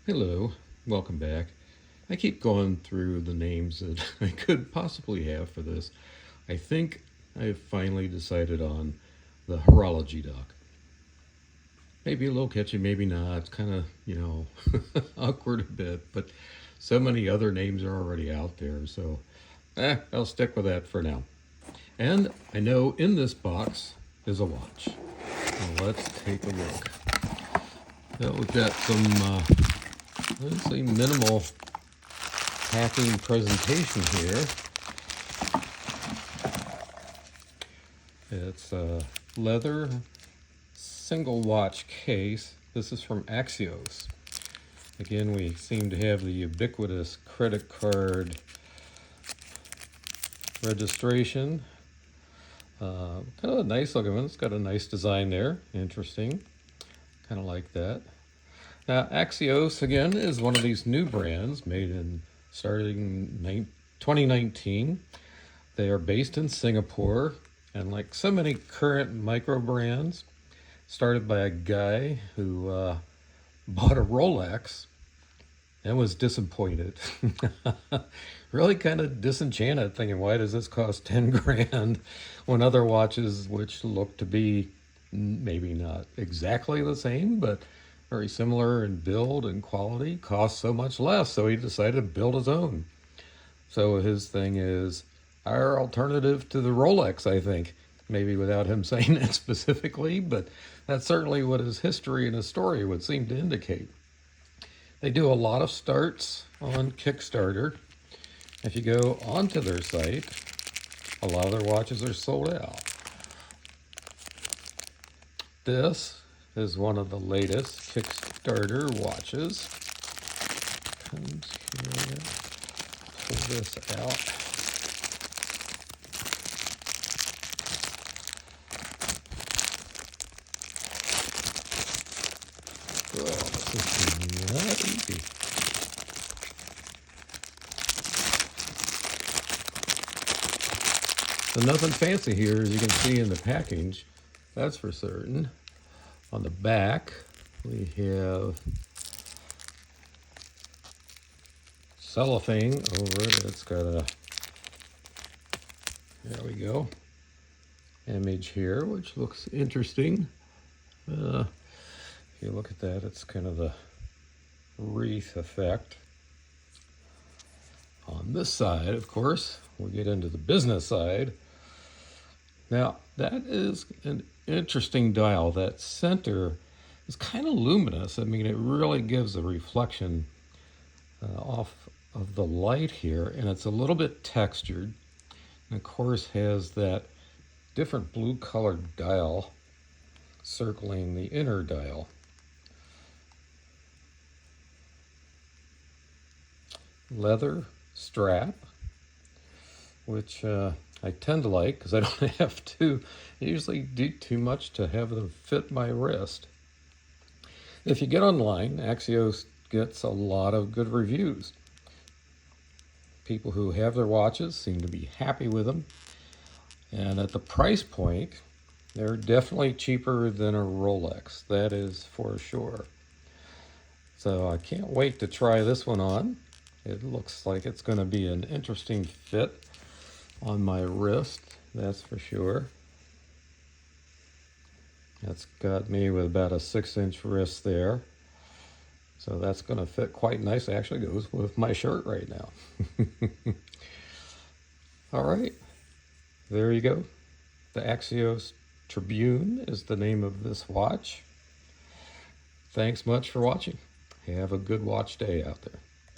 Hello, welcome back. I keep going through the names that I could possibly have for this. I think I've finally decided on the horology doc. Maybe a little catchy, maybe not. It's kind of, awkward a bit, but so many other names are already out there, so I'll stick with that for now. And I know in this box is a watch. Now let's take a look. Now we've got some let's see, minimal packing presentation here. It's a leather single watch case. This is from Axios. Again, we seem to have the ubiquitous credit card registration. Kind of a nice looking one. It's got a nice design there. Interesting. Kind of like that. Now, Axios, again, is one of these new brands starting 2019. They are based in Singapore, and like so many current micro brands, started by a guy who bought a Rolex and was disappointed. Really kind of disenchanted, thinking, why does this cost 10 grand when other watches, which look to be maybe not exactly the same, but very similar in build and quality, cost so much less. So he decided to build his own. So his thing is our alternative to the Rolex, I think, maybe without him saying that specifically, but that's certainly what his history and his story would seem to indicate. They do a lot of starts on Kickstarter. If you go onto their site, a lot of their watches are sold out. This is one of the latest Kickstarter watches. Comes here. Pull this out. Oh, this is not easy. So nothing fancy here, as you can see in the package. That's for certain. On the back, we have cellophane over it. It's got a, there we go, image here, which looks interesting. If you look at that, it's kind of the wreath effect. On this side, of course, we'll get into the business side. Now, that is an interesting dial. That center is kind of luminous. I mean, it really gives a reflection off of the light here, and it's a little bit textured. And of course, has that different blue colored dial circling the inner dial. Leather strap, which I tend to like because I don't have to usually do too much to have them fit my wrist. If you get online, Axios gets a lot of good reviews. People who have their watches seem to be happy with them. And at the price point, they're definitely cheaper than a Rolex. That is for sure. So I can't wait to try this one on. It looks like it's going to be an interesting fit on my wrist, that's for sure. That's got me with about a 6-inch wrist there. So that's going to fit quite nicely. Actually goes with my shirt right now. All right, there you go. The Axios Tribune is the name of this watch. Thanks much for watching. Have a good watch day out there.